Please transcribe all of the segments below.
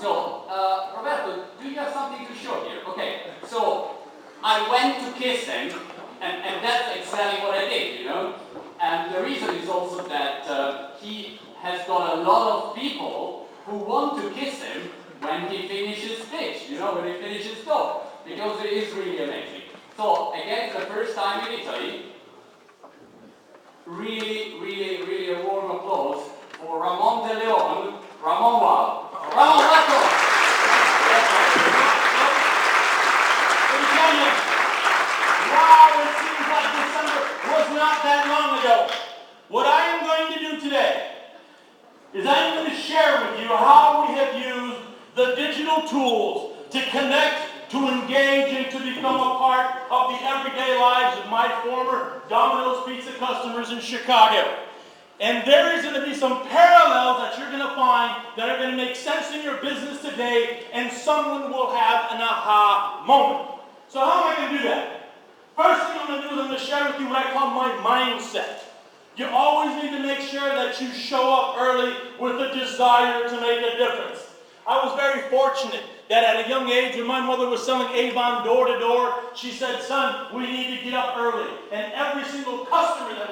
So, Roberto, do you have something to show here? Okay, so I went to kiss him, and that's exactly what I did, you know? And the reason is also that he has got a lot of people who want to kiss him when he finishes pitch, you know, when he finishes talk, because it is really amazing. So, again, it's the first time in Italy. Really a warm applause for Ramon de Leon, RamonWOW. Ramon, welcome! Wow, it seems like December was not that long ago. What I am going to do today is I'm going to share with you how we have used the digital tools to connect, to engage, and to become a part of the everyday lives of my former Domino's Pizza customers in Chicago. And there is going to be some parallels that you're going to find that are going to make sense in your business today, and someone will have an aha moment. So how am I going to do that? First thing I'm going to do is I'm going to share with you what I call my mindset. You always need to make sure that you show up early with a desire to make a difference. I was very fortunate that at a young age, when my mother was selling Avon door to door, she said, son, we need to get up early. And every single customer that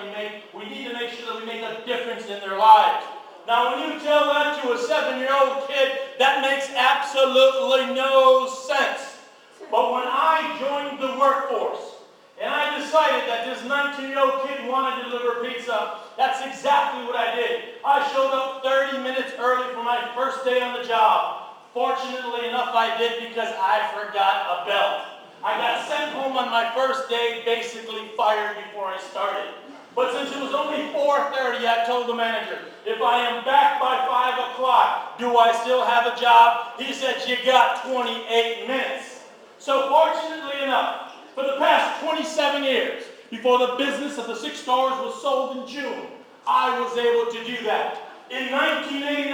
we need to make sure that we make a difference in their lives. Now, when you tell that to a 7-year-old kid, that makes absolutely no sense. But when I joined the workforce, and I decided that this 19-year-old kid wanted to deliver pizza, that's exactly what I did. I showed up 30 minutes early for my first day on the job. Fortunately enough, I did, because I forgot a belt. I got sent home on my first day, basically fired before I started. But since it was only 4:30, I told the manager, if I am back by 5 o'clock, do I still have a job? He said, you got 28 minutes. So fortunately enough, for the past 27 years, before the business of the 6 stores was sold in June, I was able to do that. In 1989,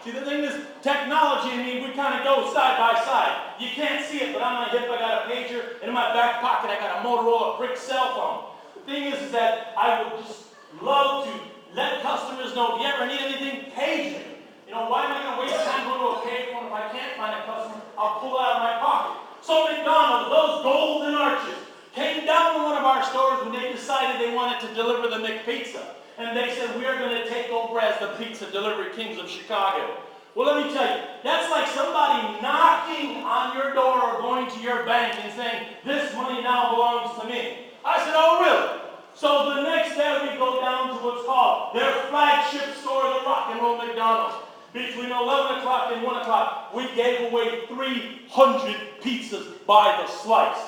see, the thing is, technology, I mean, we kind of go side by side. You can't see it, but on my hip I got a pager, and in my back pocket I got a Motorola brick cell phone. The thing is that I would just love to let customers know, if you ever need anything, page me. You know, why am I going to waste time going to a payphone if I can't find a customer? I'll pull it out of my pocket. So McDonald's, those golden arches, came down to one of our stores when they decided they wanted to deliver the McPizza. And they said, we are going to take over as the pizza delivery kings of Chicago. Well, let me tell you, that's like somebody knocking on your door or going to your bank and saying, this money now belongs to me. I said, oh, really? So the next day we go down to what's called their flagship store, the Rock and Roll McDonald's. Between 11 o'clock and 1 o'clock, we gave away 300 pizzas by the slice.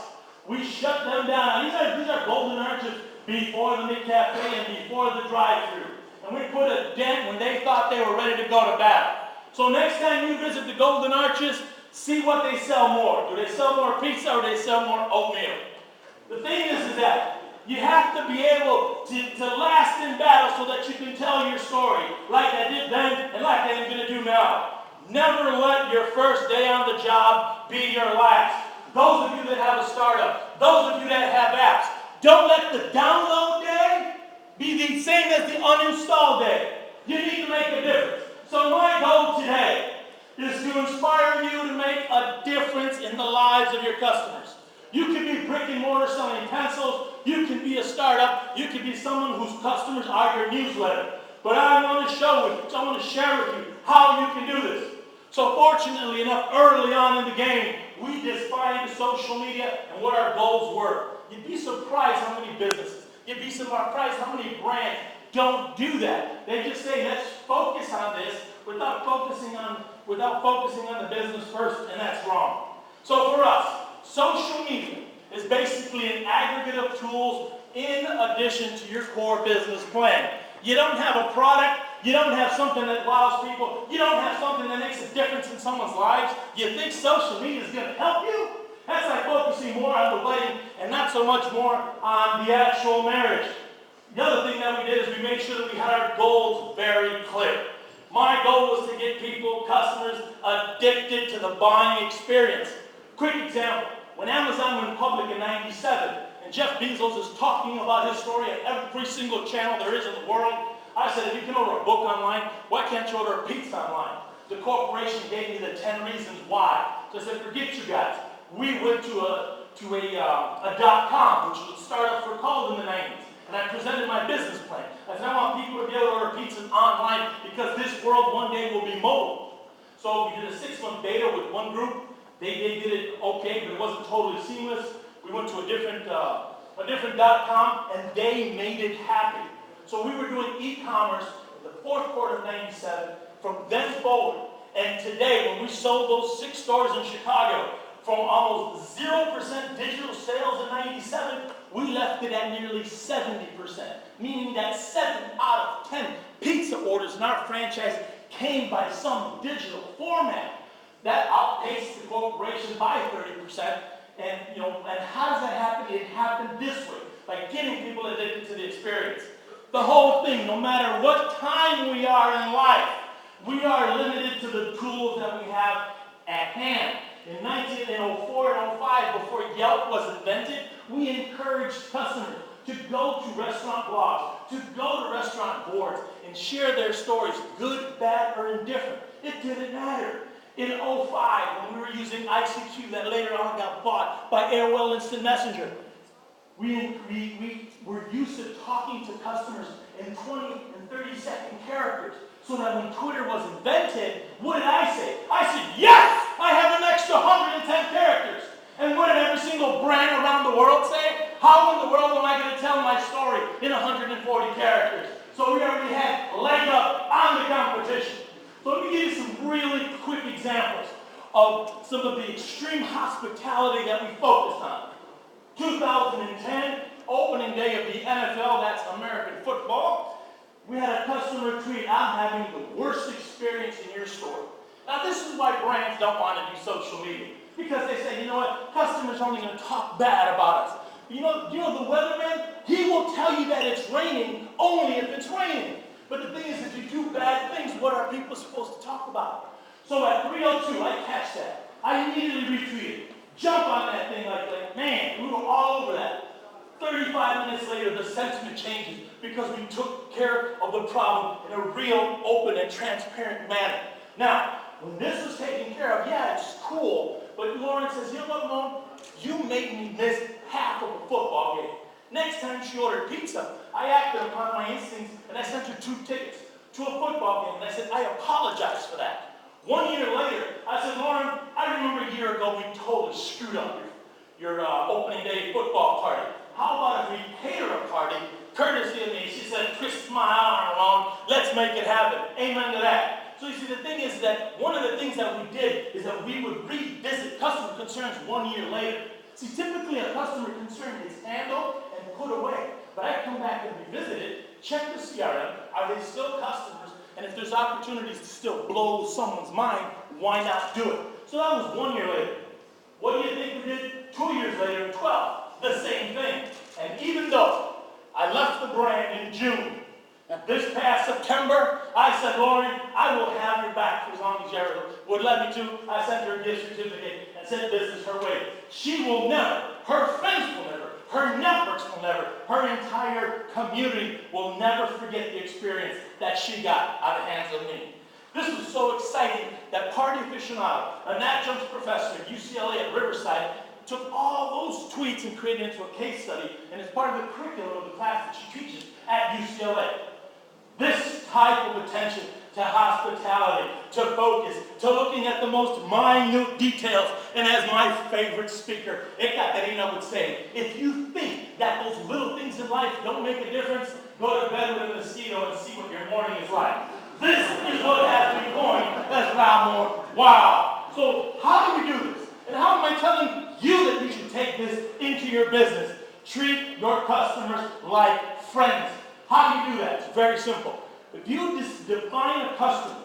We shut them down. These are golden arches before the McCafe and before the drive-thru. And we put a dent when they thought they were ready to go to battle. So next time you visit the golden arches, see what they sell more. Do they sell more pizza or do they sell more oatmeal? The thing is that you have to be able to last in battle so that you can tell your story like I did then and like I'm going to do now. Never let your first day on the job be your last. Those of you that have a startup, those of you that have apps, don't let the download day be the same as the uninstall day. You need to make a difference. So my goal today is to inspire you to make a difference in the lives of your customers. You can be brick and mortar selling pencils. You can be a startup. You can be someone whose customers are your newsletter. But I want to share with you how you can do this. So fortunately enough, early on in the game, we defined social media and what our goals were. You'd be surprised how many businesses, you'd be surprised how many brands don't do that. They just say, let's focus on this without focusing on the business first, and that's wrong. So for us, social media is basically an aggregate of tools in addition to your core business plan. You don't have a product, you don't have something that wows people, you don't have something that makes a difference in someone's lives. You think social media is going to help you? That's like focusing more on the wedding and not so much more on the actual marriage. The other thing that we did is we made sure that we had our goals very clear. My goal was to get people, customers, addicted to the buying experience. Quick example, when Amazon went public in '97, and Jeff Bezos is talking about his story at every single channel there is in the world, I said, if you can order a book online, why can't you order a pizza online? the corporation gave me the 10 reasons why. So I said, forget you guys. We went to a .com, which was a startup for called in the 90s. And I presented my business plan. I said, I want people to be able to order pizza online because this world one day will be mobile. So we did a 6-month beta with one group. They did it okay, but it wasn't totally seamless. We went to a different .com, and they made it happen. So we were doing e-commerce in the fourth quarter of '97 from then forward. And today, when we sold those 6 stores in Chicago, from almost 0% digital sales in '97, we left it at nearly 70%, meaning that 7 out of 10 pizza orders in our franchise came by some digital format. That outpaced the corporation by 30%. And how does that happen? It happened this way, by getting people addicted to the experience. The whole thing, no matter what time we are in life, we are limited to the tools that we have at hand. In 1904 and 05, before Yelp was invented, we encouraged customers to go to restaurant blogs, to go to restaurant boards, and share their stories, good, bad, or indifferent. It didn't matter. In 05, when we were using ICQ that later on got bought by AOL Instant Messenger, we were used to talking to customers in 20 and 30-second characters. So that when Twitter was invented, what did I say? I said, yes, I have an extra 110 characters. And what did every single brand around the world say? How in the world am I going to tell my story in 140 characters? So we already had a leg up on the competition. So let me give you some really quick examples of some of the extreme hospitality that we focused on. 2010, opening day of the NFL, that's American football. We had a customer tweet, I'm having the worst experience in your store. Now this is why brands don't want to do social media. Because they say, you know what, customers are only going to talk bad about us. You know the weatherman, he will tell you that it's raining only if it's raining. But the thing is, if you do bad things, what are people supposed to talk about? So at 3:02, I catch that. I immediately retweeted. Jump on that thing like man, we were all over that. 35 minutes later, the sentiment changes because we took care of the problem in a real, open, and transparent manner. Now, when this was taken care of, yeah, it's cool, but Lauren says, you know what, Ramon? You made me miss half of a football game. Next time she ordered pizza, I acted upon my instincts and I sent her 2 tickets to a football game. And I said, I apologize for that. 1 year later, I said, Lauren, I remember a year ago we totally screwed up your opening day football party. How about if we cater a party, courtesy of me? She said, twist my arm, Ramon, let's make it happen. Amen to that. So you see, the thing is that one of the things that we did is that we would revisit customer concerns 1 year later. See, typically a customer concern is handled and put away. But I come back and revisit it, check the CRM, are they still customers? And if there's opportunities to still blow someone's mind, why not do it? So that was 1 year later. What do you think we did 2 years later in 12? The same thing. And even though I left the brand in June, this past September, I said, Lauren, I will have your back for as long as you ever would let me to. I sent her a gift certificate and said this is her way. She will never, her friends will never, her networks will never, her entire community will never forget the experience that she got out of the hands of me. This was so exciting that Party Aficionado, an adjunct professor at UCLA at Riverside, took all those tweets and created it into a case study, and it's part of the curriculum of the class that she teaches at UCLA. This type of attention to hospitality, to focus, to looking at the most minute details, and as my favorite speaker, Ekaterina would say, if you think that those little things in life don't make a difference, go to bed with a mosquito and see what your morning is like. This is what has me going as RamonWOW. So how do we do this? And how am I telling you that you should take this into your business? Treat your customers like friends. How do you do that? It's very simple. If you define a customer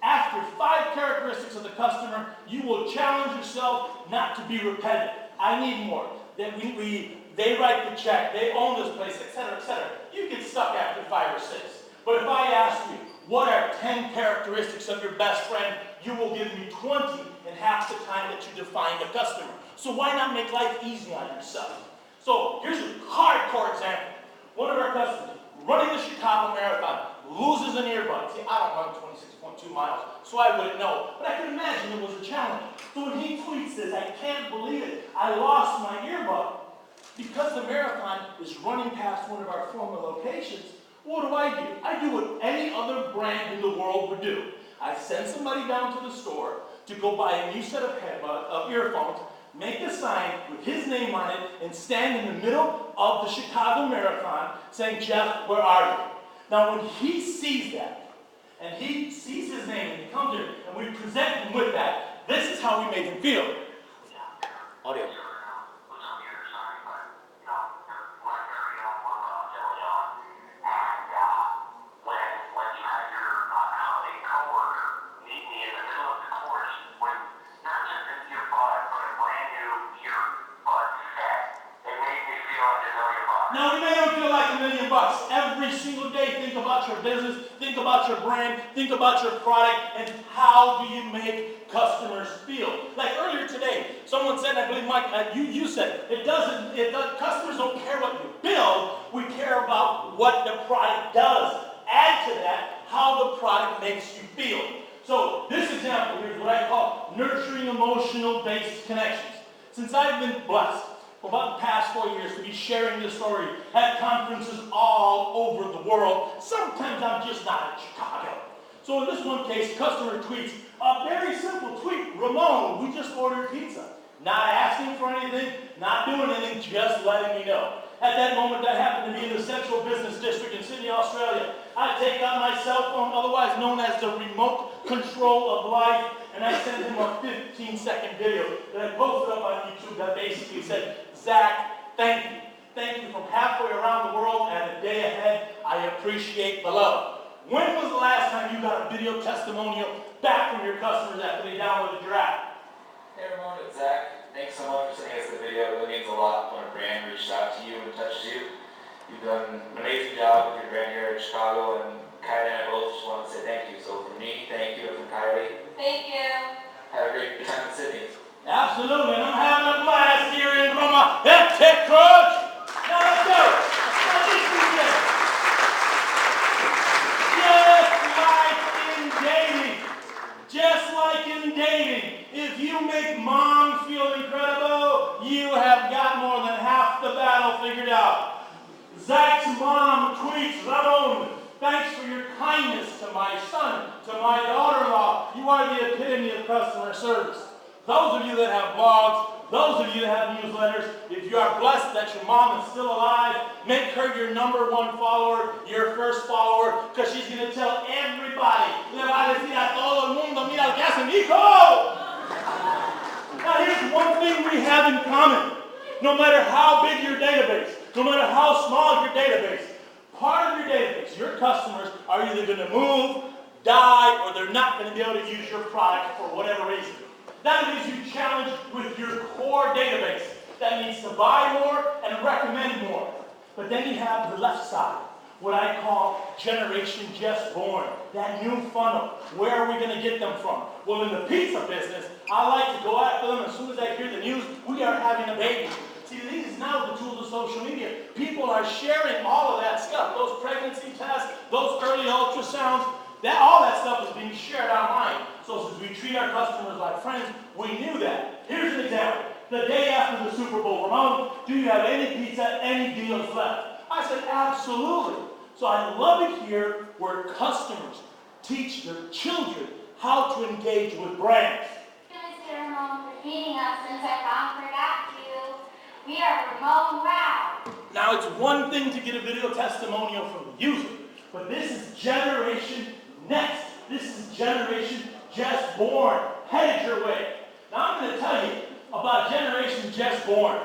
after 5 characteristics of the customer, you will challenge yourself not to be repetitive. I need more. Then they write the check, they own this place, etc., etc. You get stuck after 5 or 6. But if I ask you, what are 10 characteristics of your best friend, you will give me 20 in half the time that you define the customer. So why not make life easy on yourself? So here's a hardcore example. One of our customers, running the Chicago Marathon, loses an earbud. See, I don't run 26.5 2 miles, so I wouldn't know. But I could imagine it was a challenge. So when he tweets this, I can't believe it, I lost my earbud. Because the marathon is running past one of our former locations, what do? I do what any other brand in the world would do. I send somebody down to the store to go buy a new set of earphones, make a sign with his name on it, and stand in the middle of the Chicago Marathon saying, "Jeff, where are you?" Now when he sees that, and he sees his name, and he comes here, and we present him with that, this is how we make him feel. Audio. Now, we may not feel like $1,000,000. Every single day, think about your business, think about your brand, think about your product, and how do you make customers feel? Like earlier today, someone said, I believe Mike, you said, customers don't care what you build, we care about what the product does. Add to that, how the product makes you feel. So, this example here is what I call nurturing emotional-based connections. Since I've been blessed, for about the past 4 years, to be sharing this story at conferences all over the world. Sometimes I'm just not in Chicago. So in this one case, customer tweets a very simple tweet. Ramon, we just ordered pizza. Not asking for anything, not doing anything, just letting me know. At that moment, that happened to be in the Central Business District in Sydney, Australia. I take out my cell phone, otherwise known as the remote control of life, and I sent him a 15-second video that I posted up on YouTube that basically said, "Zach, thank you. Thank you from halfway around the world and a day ahead. I appreciate the love." When was the last time you got a video testimonial back from your customers after they downloaded your app? Hey Ramon, it's Zach. Thanks so much for sending us the video. It really means a lot when a brand reaches out to you and touches you. You've done an amazing job with your brand here in Chicago, and Kylie and I both just want to say thank you. So from me, thank you, and from Kylie, Thank you. have a great time in Sydney. Absolutely, and I'm having a blast here in Roma at TechCrunch. Now let's go. Now this is it. Just like in dating, if you make mom feel incredible, you have got more than half the battle figured out. Zach's mom tweets, "Ramon, thanks for your kindness to my son, to my daughter-in-law. You are the epitome of customer service." Those of you that have blogs, those of you that have newsletters, if you are blessed that your mom is still alive, make her your #1 follower, your first follower, because she's going to tell everybody. Le va a decir a todo el mundo, "Mira lo que hace mi hijo." Now here's one thing we have in common. No matter how big your database, no matter how small your database, part of your database, your customers are either going to move, die, or they're not going to be able to use your product for whatever reason. That leaves you challenged with your core database that needs to buy more and recommend more. But then you have the left side, what I call generation just born, that new funnel. Where are we going to get them from? Well, in the pizza business, I like to go after them as soon as I hear the news, we are having a baby. See, these now the tools of social media. People are sharing all of that stuff, those pregnancy tests, those early ultrasounds, all that stuff is being shared online. So since we treat our customers like friends, we knew that. Here's an example. The day after the Super Bowl, "Ramon, do you have any pizza, any deals left?" I said, "Absolutely." So I love it here where customers teach their children how to engage with brands. Mr. Ramon, for meeting us since I forgot you. We are RamonWOW. Now it's one thing to get a video testimonial from the user, but this is generation next. This is generation just born, headed your way. Now I'm going to tell you about generation just born.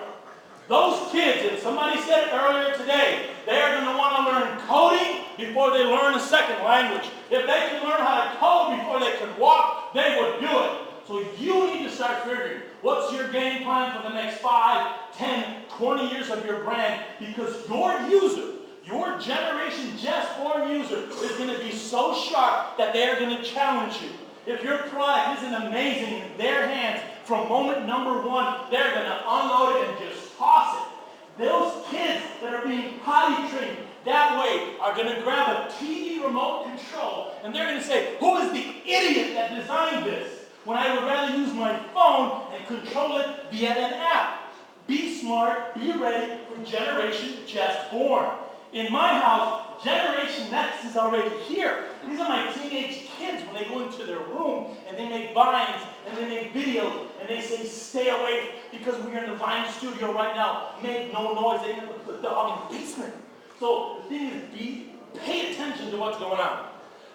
Those kids, and somebody said it earlier today, they're going to want to learn coding before they learn a second language. If they can learn how to code before they can walk, they would do it. So you need to start figuring, what's your game plan for the next 5, 10, 20 years of your brand? Because your user, your generation just born user is going to be so sharp that they're going to challenge you. If your product isn't amazing in their hands from moment #1, they're going to unload it and just toss it. Those kids that are being potty trained, that way are going to grab a TV remote control and they're going to say, who is the idiot that designed this? When I would rather use my phone and control it via an app. Be smart, be ready for generation just born. In my house, Generation Next is already here. These are my teenage kids when they go into their room and they make vines and they make videos and they say, stay away because we're in the Vine studio right now. Make no noise. They have to put the dog in the basement. So the thing is, pay attention to what's going on.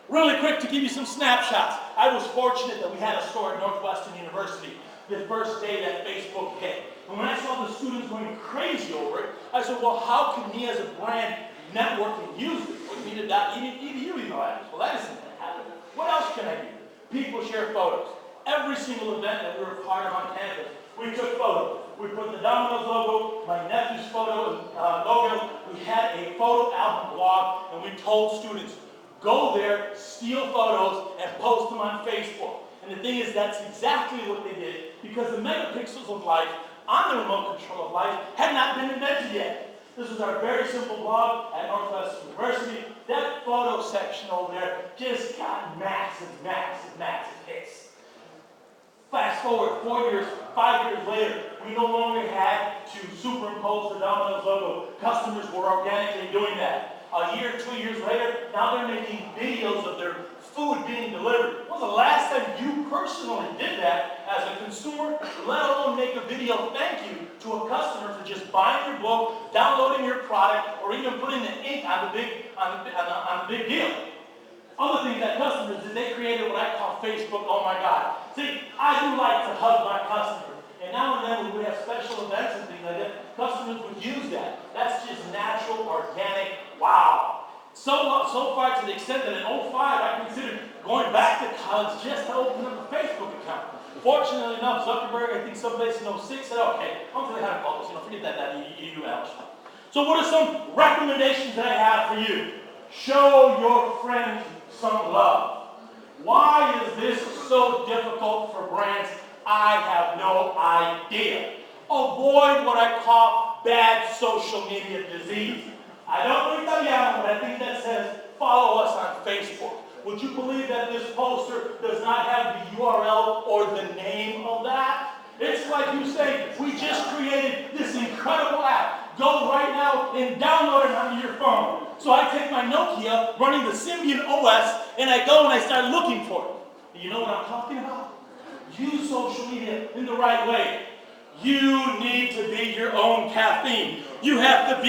Really quick to give you some snapshots. I was fortunate that we had a store at Northwestern University the first day that Facebook hit. And when I saw the students going crazy over it, I said, well, how can me as a brand network and use it? Well, you need a .edu email address. Well, that isn't going to happen. What else can I do? People share photos. Every single event that we were part of on campus, we took photos. We put the Domino's logo, my nephew's photo, logo. We had a photo album blog, and we told students, go there, steal photos, and post them on Facebook. And the thing is, that's exactly what they did, because the megapixels of life on the remote control of life had not been invented yet. This was our very simple blog at Northwestern University. That photo section over there just got massive hits. Fast forward 4 years, 5 years later, we no longer had to superimpose the Domino's logo. Customers were organically doing that. A year, 2 years later, now they're making videos of their food being delivered. When was the last time you personally did that as a consumer, let alone make a video thank you to a customer for just buying your book, downloading your product, or even putting the ink on the big deal? Other things that customers did, they created what I call Facebook, oh my God. See, I do like to hug my customers. And now and then when we have special events and things like that, customers would use that. That's just natural, organic, wow. So far to the extent that in 05, I considered going back to college just to open up a Facebook account. Fortunately enough, Zuckerberg, I think someplace in 06, said, okay, I'm going to have all this, forget that EUL. So what are some recommendations that I have for you? Show your friends some love. Why is this so difficult for brands? I have no idea. Avoid what I call bad social media disease. I don't know Italiano, but I think that says follow us on Facebook. Would you believe that this poster does not have the URL or the name of that? It's like you say, we just created this incredible app. Go right now and download it onto your phone. So I take my Nokia running the Symbian OS and I go and I start looking for it. You know what I'm talking about? Use social media in the right way. You need to be your own caffeine. You have to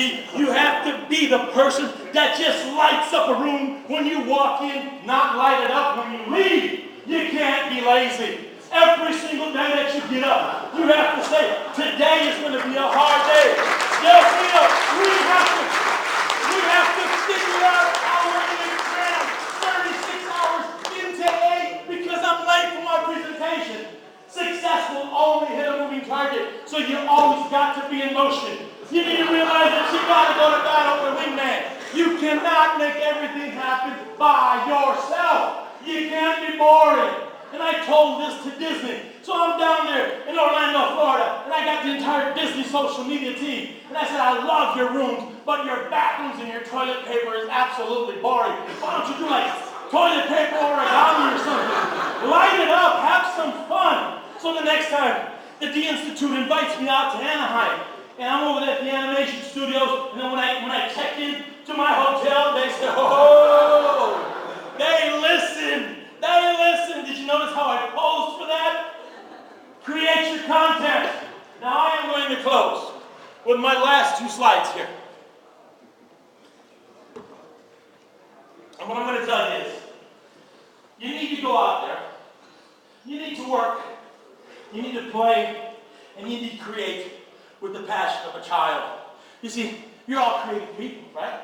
be the person that just lights up a room when you walk in, not light it up when you leave. You can't be lazy. Every single day that you get up, you have to say, today is going to be a hard day. Yes, we have to figure out how we're going to cram 36 hours into 8 because I'm late for my presentation. Success will only hit a moving target, so you always got to be in motion. You need to realize that you got to go to battle with a wingman. You cannot make everything happen by yourself. You can't be boring. And I told this to Disney. So I'm down there in Orlando, Florida, and I got the entire Disney social media team. And I said, I love your rooms, but your bathrooms and your toilet paper is absolutely boring. Why don't you do like toilet paper origami or something? Light it up, have some fun. So the next time, the D Institute invites me out to Anaheim, and I'm over at the animation studios, and then when I check in to my hotel, they say, oh, they listen. Did you notice how I posed for that? Create your content. Now I am going to close with my last 2 slides here. And what I'm going to tell you is, you need to go out there, you need to work, you need to play, and you need to create with the passion of a child. You see, you're all creative people, right?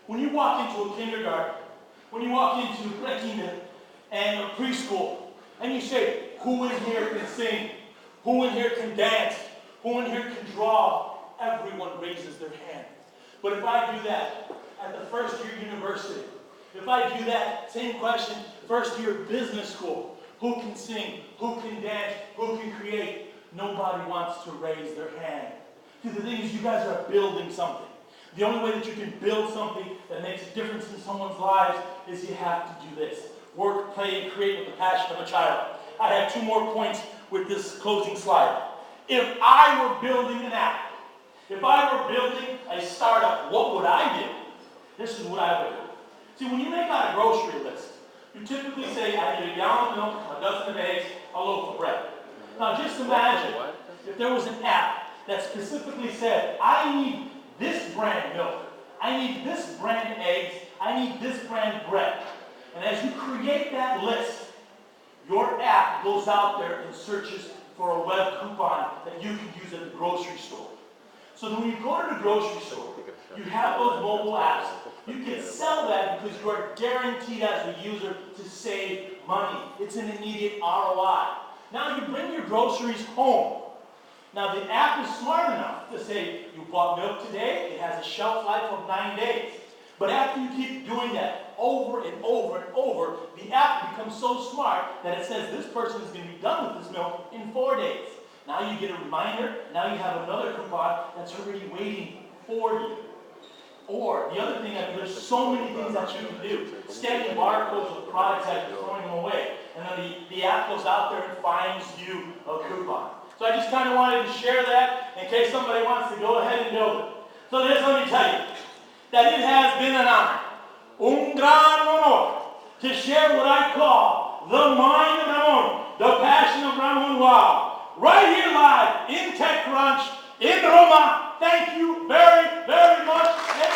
When you walk into a kindergarten, when you walk into pre-kindergarten and a preschool, and you say, who in here can sing? Who in here can dance? Who in here can draw? Everyone raises their hand. But if I do that at the first year university, if I do that same question, first year business school, who can sing? Who can dance? Who can create? Nobody wants to raise their hand. See, the thing is, you guys are building something. The only way that you can build something that makes a difference in someone's lives is you have to do this. Work, play, and create with the passion of a child. I have 2 more points with this closing slide. If I were building an app, if I were building a startup, what would I do? This is what I would do. See, when you make out a grocery list, you typically say, I need a gallon of milk, a dozen of eggs, a loaf of bread. Now just imagine if there was an app that specifically said, I need this brand milk, I need this brand eggs, I need this brand bread. And as you create that list, your app goes out there and searches for a web coupon that you can use at the grocery store. So then when you go to the grocery store, you have those mobile apps. You can sell that because you are guaranteed as a user to save money. It's an immediate ROI. Now you bring your groceries home. Now the app is smart enough to say, you bought milk today, it has a shelf life of 9 days. But after you keep doing that over and over and over, the app becomes so smart that it says this person is going to be done with this milk in 4 days. Now you get a reminder, now you have another coupon that's already waiting for you. Or, the other thing, there's so many things that you can do. Scanning barcodes with products that you're throwing them away. And then the app goes out there and finds you a coupon. So I just kind of wanted to share that in case somebody wants to go ahead and build it. So this, let me tell you, that it has been an honor, un gran honor, to share what I call the mind of Ramon, the passion of RamonWOW, right here live in TechCrunch in Roma. Thank you very, very much. And